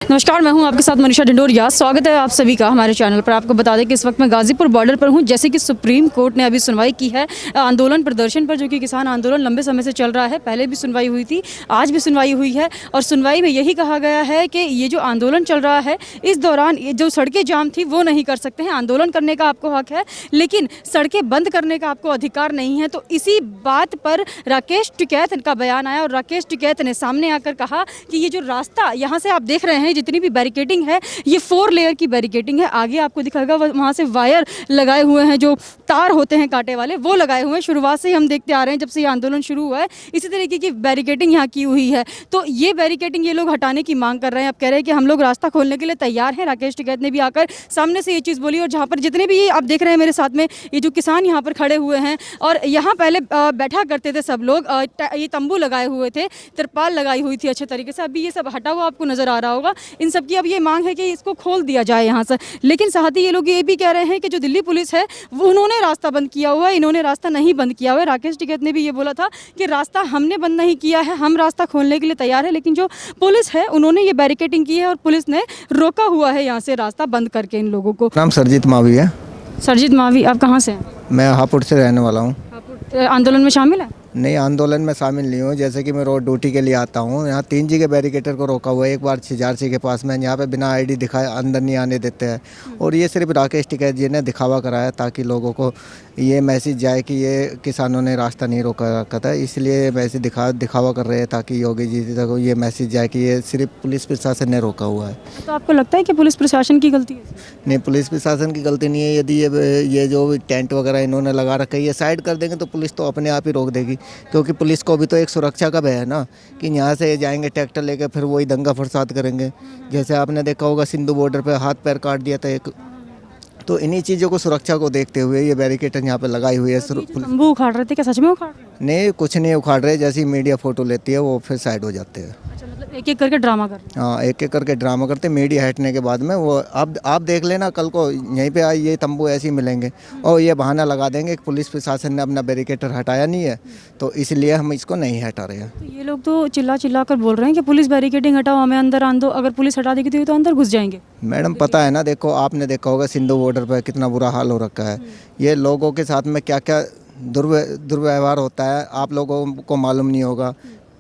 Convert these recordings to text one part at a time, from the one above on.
नमस्कार, मैं हूं आपके साथ मनीषा ढिंडोरिया। स्वागत है आप सभी का हमारे चैनल पर। आपको बता दें कि इस वक्त मैं गाजीपुर बॉर्डर पर हूं। जैसे कि सुप्रीम कोर्ट ने अभी सुनवाई की है आंदोलन प्रदर्शन पर, जो कि किसान आंदोलन लंबे समय से चल रहा है। पहले भी सुनवाई हुई थी, आज भी सुनवाई हुई है और सुनवाई में यही कहा गया है कि ये जो आंदोलन चल रहा है इस दौरान ये जो सड़कें जाम थी वो नहीं कर सकते हैं। आंदोलन करने का आपको हक है, लेकिन सड़कें बंद करने का आपको अधिकार नहीं है। तो इसी बात पर राकेश टिकैत का बयान आया और राकेश टिकैत ने सामने आकर कहा कि ये जो रास्ता यहाँ से आप देख रहे हैं, जितनी भी बैरिकेडिंग है ये 4 लेयर की बैरिकेडिंग है। आगे आपको दिखाएगा वहाँ से वायर लगाए हुए हैं, जो तार होते हैं कांटे वाले, वो लगाए हुए हैं। शुरुआत से ही हम देखते आ रहे हैं, जब से ये आंदोलन शुरू हुआ है इसी तरीके की बैरिकेडिंग यहाँ की हुई है। तो ये बैरिकेडिंग ये लोग हटाने की मांग कर रहे हैं। अब कह रहे हैं कि हम लोग रास्ता खोलने के लिए तैयार हैं। राकेश टिकैत ने भी आकर सामने से ये चीज़ बोली। और जहाँ पर जितने भी ये आप देख रहे हैं मेरे साथ में, ये जो किसान यहाँ पर खड़े हुए हैं और यहाँ पहले बैठा करते थे सब लोग, ये तंबू लगाए हुए थे, तिरपाल लगाई हुई थी अच्छे तरीके से। अभी ये सब हटा हुआ आपको नजर आ रहा होगा। इन सब की अब ये मांग है कि इसको खोल दिया जाए यहाँ से। लेकिन साथ ही ये लोग ये भी कह रहे हैं कि जो दिल्ली पुलिस है वो उन्होंने रास्ता बंद किया हुआ है, इन्होंने रास्ता नहीं बंद किया हुआ है। राकेश टिकैत ने भी ये बोला था कि रास्ता हमने बंद नहीं किया है, हम रास्ता खोलने के लिए तैयार है। लेकिन जो पुलिस है उन्होंने ये बैरिकेडिंग की है और पुलिस ने रोका हुआ है यहाँ से रास्ता बंद करके इन लोगों को। नाम सरजीत मावी है। सरजीत मावी, आप कहाँ से हैं? मैं हापुड़ से रहने वाला हूँ। आंदोलन में शामिल है? नहीं, आंदोलन में शामिल नहीं हूँ। जैसे कि मैं रोड ड्यूटी के लिए आता हूँ, यहाँ 3 जगह बैरिकेटर को रोका हुआ है। एक बार छिजारसी के पास में, यहाँ पे बिना आईडी दिखाए अंदर नहीं आने देते हैं। और ये सिर्फ राकेश टिकैत जी ने दिखावा कराया ताकि लोगों को ये मैसेज जाए कि ये किसानों ने रास्ता नहीं रोका रखा था, इसलिए मैसेज दिखावा कर रहे हैं ताकि योगी जी तक ये मैसेज जाए कि ये सिर्फ पुलिस प्रशासन ने रोका हुआ है। तो आपको लगता है कि पुलिस प्रशासन की गलती है? नहीं, पुलिस प्रशासन की गलती नहीं है। यदि ये जो टेंट वगैरह इन्होंने लगा रखा है, ये साइड कर देंगे तो पुलिस तो अपने आप ही रोक देगी, क्योंकि पुलिस को भी तो एक सुरक्षा का भय है ना कि यहाँ से जाएंगे ट्रैक्टर लेके, फिर वही दंगा फसाद करेंगे। जैसे आपने देखा होगा सिंधु बॉर्डर पे हाथ पैर काट दिया था एक। तो इन्हीं चीज़ों को सुरक्षा को देखते हुए ये बैरिकेटर यहाँ पे लगाई हुई है। तंबू उखाड़ रहे थे, क्या सच में उखाड़ रहे थे? नहीं, कुछ नहीं उखाड़ रहे। जैसी मीडिया फोटो लेती है वो फिर साइड हो जाते हैं। अच्छा, मतलब एक एक करके ड्रामा कर रहे हैं? हाँ, एक एक करके ड्रामा करते। मीडिया हटने के बाद में वो अब आप देख लेना, कल को यहीं पे ये तंबू ऐसे ही मिलेंगे और ये बहाना लगा देंगे कि पुलिस प्रशासन ने अपना बैरिकेटर हटाया नहीं है, तो इसलिए हम इसको नहीं हटा रहे हैं। तो ये लोग तो चिल्ला कर बोल रहे हैं कि पुलिस बैरिकेडिंग हटाओ, हमें अंदर आन दो। अगर पुलिस हटा देगी तो अंदर घुस जाएंगे। मैडम पता है ना, देखो आपने देखा होगा सिंधु बॉर्डर पर कितना बुरा हाल हो रखा है। ये लोगों के साथ में क्या क्या दुर्व्यवहार होता है, आप लोगों को मालूम नहीं होगा।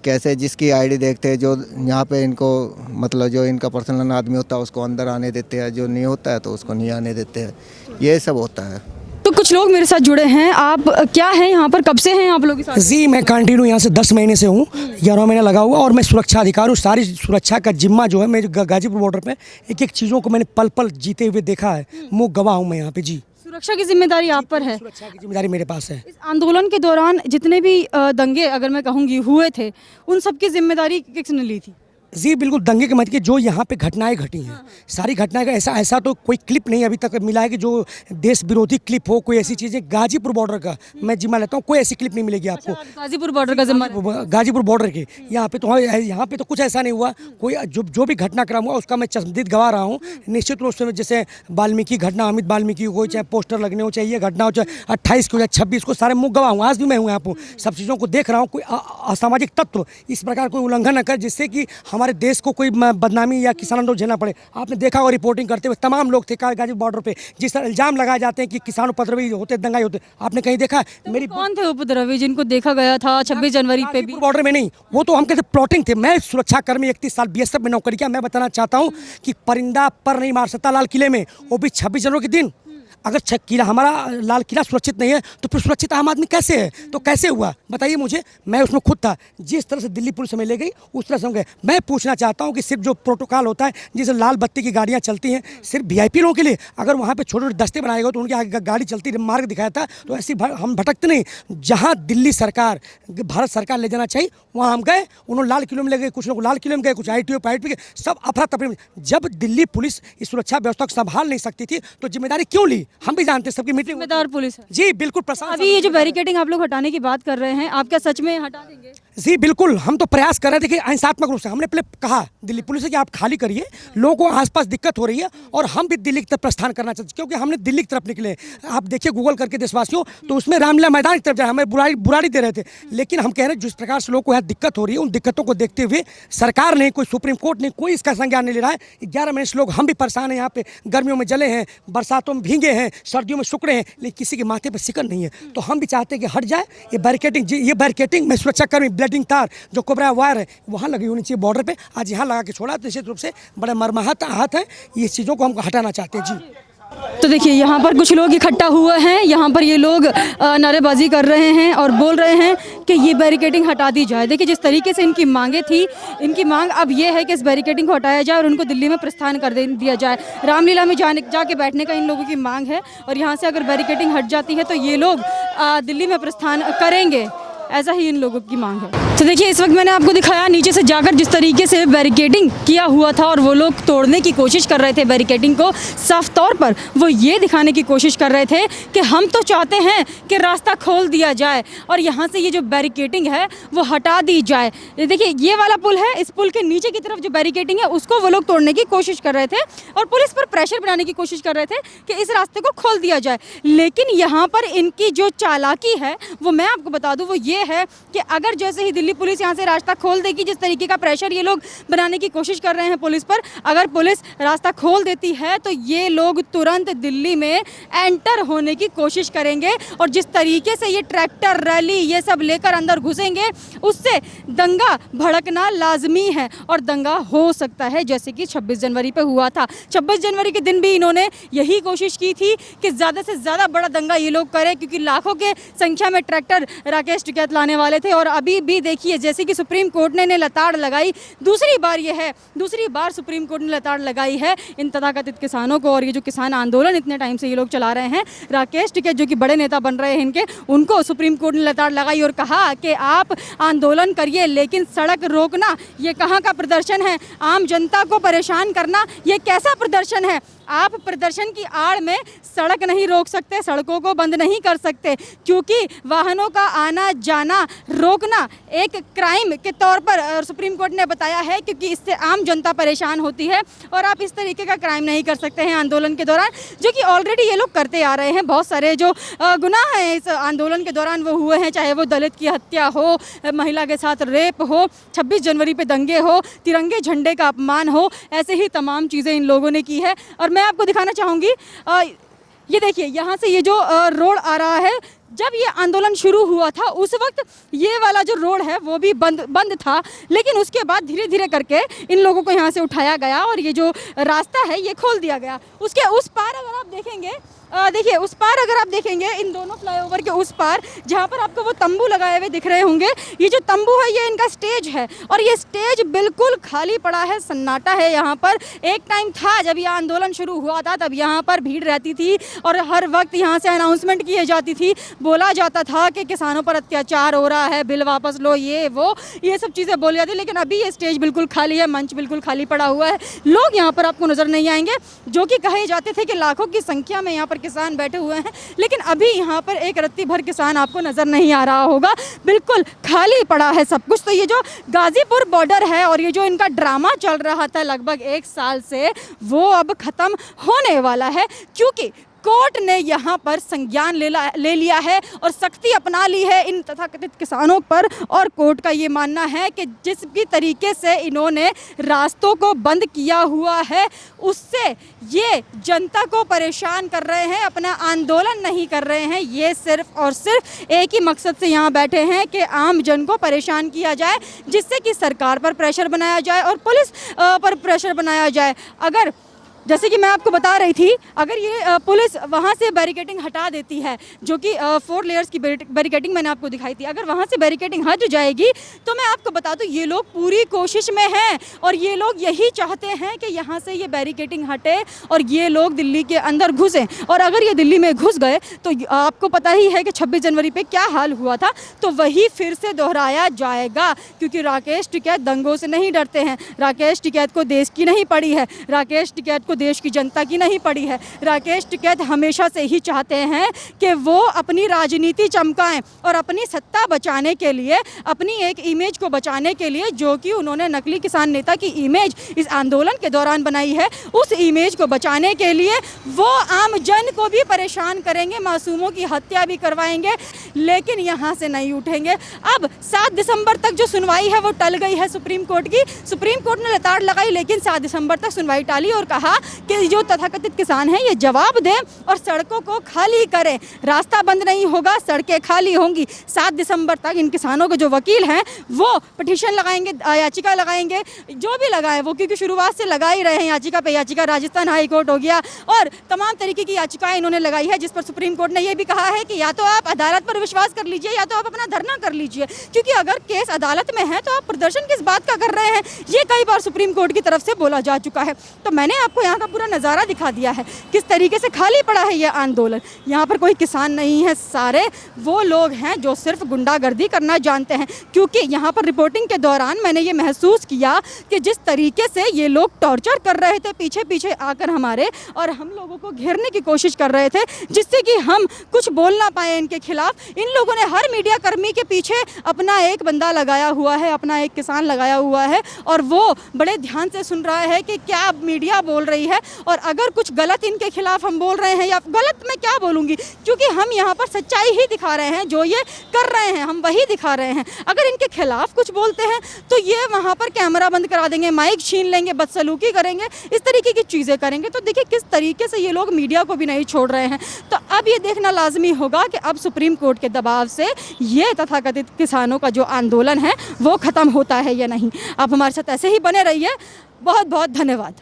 कैसे जिसकी आईडी देखते हैं, जो यहाँ पे इनको मतलब जो इनका पर्सनल आदमी होता है उसको अंदर आने देते हैं, जो नहीं होता है तो उसको नहीं आने देते हैं। ये सब होता है। तो कुछ लोग मेरे साथ जुड़े हैं। आप क्या हैं यहाँ पर, कब से हैं आप लोग के साथ? जी, मैं कंटिन्यू यहाँ से 10 महीने से हूँ, 11वां महीना लगा हुआ और मैं सुरक्षा अधिकारी हूँ। सारी सुरक्षा का जिम्मा जो है मेरे गाजीपुर बॉर्डर पे, एक एक चीज़ों को मैंने पल पल जीते हुए देखा है। मुँह गवाह हूँ मैं यहाँ पे। जी, सुरक्षा की जिम्मेदारी आप पर है? सुरक्षा की जिम्मेदारी मेरे पास है। इस आंदोलन के दौरान जितने भी दंगे अगर मैं कहूँगी हुए थे, उन सब की जिम्मेदारी किसने ली थी? जी बिल्कुल, दंगे के मत की जो यहाँ पे घटनाएं घटी हैं, सारी घटनाएं का ऐसा तो कोई क्लिप नहीं अभी तक मिला है कि जो देश विरोधी क्लिप हो, कोई ऐसी चीज़ें। गाजीपुर बॉर्डर का मैं जिम्मा लेता हूँ, कोई ऐसी क्लिप नहीं मिलेगी आपको। गाजीपुर बॉर्डर का जिम्मा? गाजीपुर बॉर्डर के यहाँ पे तो कुछ ऐसा नहीं हुआ। कोई जो भी घटनाक्रम हुआ उसका मैं चश्मदीद गवा रहा हूँ। निश्चित रूप से जैसे वाल्मीकि घटना, अमित वाल्मीकि हो, चाहे पोस्टर लगने हो, चाहे ये घटना हो, चाहे 28 को या 26 को, सारे मुँह गवाह हूँ। आज भी मैं हूँ यहाँ पर, सब चीज़ों को देख रहा हूँ। कोई असामाजिक तत्व इस प्रकार कोई उल्लंघन न कर जिससे कि हमारे देश को कोई बदनामी या किसान आंदोलन झेलना पड़े। आपने देखा होगा रिपोर्टिंग करते हुए तमाम लोग थे गाजीपुर बॉर्डर पे, जिस तरह इल्जाम लगाए जाते हैं कि किसान उपद्रवी होते, दंगाई होते। आपने कहीं देखा? मेरी कौन थे उपद्रवी जिनको देखा गया था 26 जनवरी पे भी? बॉर्डर में नहीं, वो तो हम कहते प्लॉटिंग थे। मैं सुरक्षा कर्मी 31 साल बीएसएफ में नौकरी किया। मैं बताना चाहता हूँ कि परिंदा पर नहीं मार सकता लाल किले में, वो भी 26 जनवरी के दिन। अगर किला, हमारा लाल किला सुरक्षित नहीं है तो फिर सुरक्षित आम आदमी कैसे है? तो कैसे हुआ बताइए मुझे। मैं उसमें खुद था। जिस तरह से दिल्ली पुलिस हमें ले गई उस तरह से हम गए। मैं पूछना चाहता हूं कि सिर्फ जो प्रोटोकॉल होता है, जिसे लाल बत्ती की गाड़ियां चलती हैं सिर्फ वीआईपी लोगों के लिए, अगर वहां पे छोटे छोटे दस्ते बनाए गए तो उनके आगे गाड़ी चलती, मार्ग दिखाया था, तो ऐसी हम भटकते नहीं। जहाँ दिल्ली सरकार, भारत सरकार ले जाना चाहिए वहाँ हम गए। उन्होंने लाल किलो में ले गए, कुछ लोग लाल किलो में गए, कुछ ITO पे, सब अफरा तफरी। जब दिल्ली पुलिस इस सुरक्षा व्यवस्था को संभाल नहीं सकती थी तो जिम्मेदारी क्यों ली? हम भी जानते हैं, जिम्मेदार पुलिस है। जी बिल्कुल। प्रशासन अभी ये जो बैरिकेडिंग आप लोग हटाने की बात कर रहे हैं, आप क्या सच में हटा देंगे? जी बिल्कुल, हम तो प्रयास कर रहे थे कि अहिंसात्मक रूप से हमने पहले कहा दिल्ली पुलिस से कि आप खाली करिए, लोगों को आसपास दिक्कत हो रही है और हम भी दिल्ली की तरफ प्रस्थान करना चाहते हैं, क्योंकि हमने दिल्ली की तरफ निकले। आप देखिए गूगल करके देशवासियों, तो उसमें रामलीला मैदान की तरफ जाए हमें बुराड़ी दे रहे थे, लेकिन हम कह रहे हैं जिस प्रकार से लोगों को यहाँ दिक्कत हो रही है, उन दिक्कतों को देखते हुए सरकार नहीं, कोई सुप्रीम कोर्ट नहीं, कोई इसका संज्ञान नहीं ले रहा है। 11 महीने से लोग हम भी परेशान हैं, यहाँ पे गर्मियों में जले हैं, बरसातों में भीगे हैं, सर्दियों में सुकड़े हैं, लेकिन किसी के माथे पर सिकन नहीं है। तो हम भी चाहते हैं कि हट जाए ये बैरिकेटिंग में सुरक्षाकर्मी ब्लेडिंग तार जो कोबरा वायर है वहाँ लगी होनी चाहिए बॉर्डर पे, आज यहाँ लगा के छोड़ा, तो निश्चित रूप से बड़े मर्माहत आहत है, ये चीज़ों को हमको हटाना चाहते हैं। जी तो देखिए यहाँ पर कुछ लोग इकट्ठा हुए हैं, यहाँ पर ये लोग नारेबाजी कर रहे हैं और बोल रहे हैं कि ये बैरिकेडिंग हटा दी जाए। देखिए जिस तरीके से इनकी मांगे थी, इनकी मांग अब ये है कि इस बैरिकेडिंग को हटाया जाए और उनको दिल्ली में प्रस्थान कर दिया जाए। रामलीला में जाके बैठने का इन लोगों की मांग है और यहाँ से अगर बैरिकेडिंग हट जाती है तो ये लोग दिल्ली में प्रस्थान करेंगे, ऐसा ही इन लोगों की मांग है। तो देखिए इस वक्त मैंने आपको दिखाया नीचे से जाकर जिस तरीके से बैरिकेडिंग किया हुआ था और वो लोग तोड़ने की कोशिश कर रहे थे बैरिकेडिंग को। साफ तौर पर वो ये दिखाने की कोशिश कर रहे थे कि हम तो चाहते हैं कि रास्ता खोल दिया जाए और यहाँ से ये जो बैरिकेडिंग है वो हटा दी जाए। देखिए ये वाला पुल है, इस पुल के नीचे की तरफ जो बैरिकेडिंग है उसको वो लोग तोड़ने की कोशिश कर रहे थे और पुलिस पर प्रेशर बनाने की कोशिश कर रहे थे कि इस रास्ते को खोल दिया जाए। लेकिन यहाँ पर इनकी जो चालाकी है वो मैं आपको बता दूँ, वो ये है कि अगर जैसे ही दिल्ली पुलिस यहाँ से रास्ता खोल देगी, जिस तरीके का प्रेशर ये लोग बनाने की कोशिश कर रहे हैं पुलिस पर, अगर पुलिस रास्ता खोल देती है तो ये लोग तुरंत दिल्ली में एंटर होने की कोशिश करेंगे और जिस तरीके से ये ट्रैक्टर रैली ये सब लेकर अंदर घुसेंगे उससे दंगा भड़कना लाजमी है और दंगा हो सकता है, जैसे कि 26 जनवरी पे हुआ था। 26 जनवरी के दिन भी इन्होंने यही कोशिश की थी कि ज़्यादा से ज़्यादा बड़ा दंगा ये लोग करें, क्योंकि लाखों के संख्या में ट्रैक्टर राकेश टिकैत लाने वाले थे। और अभी भी देखिए जैसे कि सुप्रीम कोर्ट ने लताड़ लगाई, दूसरी बार सुप्रीम कोर्ट ने लताड़ लगाई है इन तथाकथित किसानों को। और ये जो किसान आंदोलन इतने टाइम से ये लोग चला रहे हैं, राकेश टिकैत जो कि बड़े नेता बन रहे हैं इनके, उनको सुप्रीम कोर्ट ने लताड़ लगाई और कहा कि आप आंदोलन करिए लेकिन सड़क रोकना ये कहाँ का प्रदर्शन है, आम जनता को परेशान करना ये कैसा प्रदर्शन है। आप प्रदर्शन की आड़ में सड़क नहीं रोक सकते, सड़कों को बंद नहीं कर सकते, क्योंकि वाहनों का आना जाना रोकना एक क्राइम के तौर पर सुप्रीम कोर्ट ने बताया है, क्योंकि इससे आम जनता परेशान होती है और आप इस तरीके का क्राइम नहीं कर सकते हैं आंदोलन के दौरान, जो कि ऑलरेडी ये लोग करते आ रहे हैं। बहुत सारे जो गुनाह हैं इस आंदोलन के दौरान वो हुए हैं, चाहे वो दलित की हत्या हो, महिला के साथ रेप हो, 26 जनवरी पे दंगे हो, तिरंगे झंडे का अपमान हो, ऐसे ही तमाम चीज़ें इन लोगों ने की है। और मैं आपको दिखाना चाहूँगी, ये देखिए यहाँ से ये जो रोड आ रहा है, जब ये आंदोलन शुरू हुआ था उस वक्त ये वाला जो रोड है वो भी बंद था, लेकिन उसके बाद धीरे धीरे करके इन लोगों को यहाँ से उठाया गया और ये जो रास्ता है ये खोल दिया गया। उसके उस पार अगर आप देखेंगे, देखिए उस पार अगर आप देखेंगे, इन दोनों फ्लाईओवर के उस पार जहाँ पर आपको वो तंबू लगाए हुए दिख रहे होंगे, ये जो तंबू है ये इनका स्टेज है और ये स्टेज बिल्कुल खाली पड़ा है, सन्नाटा है यहाँ पर। एक टाइम था जब ये आंदोलन शुरू हुआ था तब यहाँ पर भीड़ रहती थी और हर वक्त यहाँ से अनाउंसमेंट की जाती थी, बोला जाता था कि किसानों पर अत्याचार हो रहा है, बिल वापस लो, ये सब चीज़ें बोली जाती, लेकिन अभी ये स्टेज बिल्कुल खाली है, मंच बिल्कुल खाली पड़ा हुआ है। लोग यहाँ पर आपको नज़र नहीं आएंगे, जो कि कहे जाते थे कि लाखों की संख्या में यहाँ पर किसान बैठे हुए हैं, लेकिन अभी यहाँ पर एक रत्ती भर किसान आपको नजर नहीं आ रहा होगा, बिल्कुल खाली पड़ा है सब कुछ। तो ये जो गाजीपुर बॉर्डर है और ये जो इनका ड्रामा चल रहा था लगभग 1 साल से, वो अब खत्म होने वाला है, क्योंकि कोर्ट ने यहाँ पर संज्ञान ले लिया है और सख्ती अपना ली है इन तथाकथित किसानों पर। और कोर्ट का ये मानना है कि जिस भी तरीके से इन्होंने रास्तों को बंद किया हुआ है उससे ये जनता को परेशान कर रहे हैं, अपना आंदोलन नहीं कर रहे हैं। ये सिर्फ और सिर्फ एक ही मकसद से यहाँ बैठे हैं कि आम जन को परेशान किया जाए, जिससे कि सरकार पर प्रेशर बनाया जाए और पुलिस पर प्रेशर बनाया जाए। अगर जैसे कि मैं आपको बता रही थी, अगर ये पुलिस वहाँ से बैरिकेडिंग हटा देती है, जो कि 4 लेयर्स की बैरिकेडिंग मैंने आपको दिखाई थी, अगर वहाँ से बैरिकेडिंग हट जाएगी तो मैं आपको बता दूँ ये लोग पूरी कोशिश में हैं और ये लोग यही चाहते हैं कि यहाँ से ये बैरिकेडिंग हटे और ये लोग दिल्ली के अंदर घुसें। और अगर ये दिल्ली में घुस गए तो आपको पता ही है कि 26 जनवरी पे क्या हाल हुआ था, तो वही फिर से दोहराया जाएगा, क्योंकि राकेश टिकैत दंगों से नहीं डरते हैं। राकेश टिकैत को देश की नहीं पड़ी है, राकेश टिकैत को देश की जनता की नहीं पड़ी है। राकेश टिकैत हमेशा से ही चाहते हैं कि वो अपनी राजनीति चमकाएं और अपनी सत्ता बचाने के लिए, अपनी एक इमेज को बचाने के लिए, जो कि उन्होंने नकली किसान नेता की इमेज इस आंदोलन के दौरान बनाई है, उस इमेज को बचाने के लिए वो आम जन को भी परेशान करेंगे, मासूमों की हत्या भी करवाएंगे, लेकिन यहाँ से नहीं उठेंगे। अब 7 दिसंबर तक जो सुनवाई है वो टल गई है सुप्रीम कोर्ट की। सुप्रीम कोर्ट ने लताड़ लगाई, लेकिन 7 दिसंबर तक सुनवाई टाली और कहा कि जो तथाकथित किसान हैं ये जवाब दें और सड़कों को खाली करें। रास्ता बंद नहीं होगा, सड़कें खाली होंगी। 7 दिसंबर तक इन किसानों के जो वकील हैं वो पिटीशन लगाएंगे, याचिका लगाएंगे, जो भी लगाए वो, क्योंकि शुरुआत से लगा ही रहे हैं याचिका पे याचिका। राजस्थान हाई कोर्ट हो गया और तमाम तरीके की याचिकाएं इन्होंने लगाई है, जिस पर सुप्रीम कोर्ट ने यह भी कहा है कि या तो आप अदालत पर विश्वास कर लीजिए या तो आप अपना धरना कर लीजिए, क्योंकि अगर केस अदालत में है तो आप प्रदर्शन किस बात का कर रहे हैं, ये कई बार सुप्रीम कोर्ट की तरफ से बोला जा चुका है। तो मैंने आपको यहाँ का पूरा नज़ारा दिखा दिया है, किस तरीके से खाली पड़ा है ये आंदोलन। यहाँ पर कोई किसान नहीं है, सारे वो लोग हैं जो सिर्फ गुंडागर्दी करना जानते हैं। क्योंकि यहाँ पर रिपोर्टिंग के दौरान मैंने ये महसूस किया कि जिस तरीके से ये लोग टॉर्चर कर रहे थे पीछे पीछे आकर हमारे, और हम लोगों को घेरने की कोशिश कर रहे थे जिससे कि हम कुछ बोल ना पाए इनके खिलाफ। इन लोगों ने हर मीडिया कर्मी के पीछे अपना एक बंदा लगाया हुआ है, अपना एक किसान लगाया हुआ है, और वो बड़े ध्यान से सुन रहा है कि क्या मीडिया बोल रही है, और अगर कुछ गलत इनके खिलाफ हम बोल रहे हैं, या गलत मैं क्या बोलूँगी, क्योंकि हम यहाँ पर सच्चाई ही दिखा रहे हैं, जो ये कर रहे हैं हम वही दिखा रहे हैं। अगर इनके खिलाफ कुछ बोलते हैं तो ये वहाँ पर कैमरा बंद करा देंगे, माइक छीन लेंगे, बदसलूकी करेंगे, इस तरीके की चीज़ें करेंगे। तो देखिए किस तरीके से ये लोग मीडिया को भी नहीं छोड़ रहे हैं। तो अब ये देखना लाजमी होगा कि अब सुप्रीम कोर्ट के दबाव से ये तथाकथित किसानों का जो आंदोलन है वो ख़त्म होता है या नहीं। आप हमारे साथ ऐसे ही बने रहिए। बहुत बहुत धन्यवाद।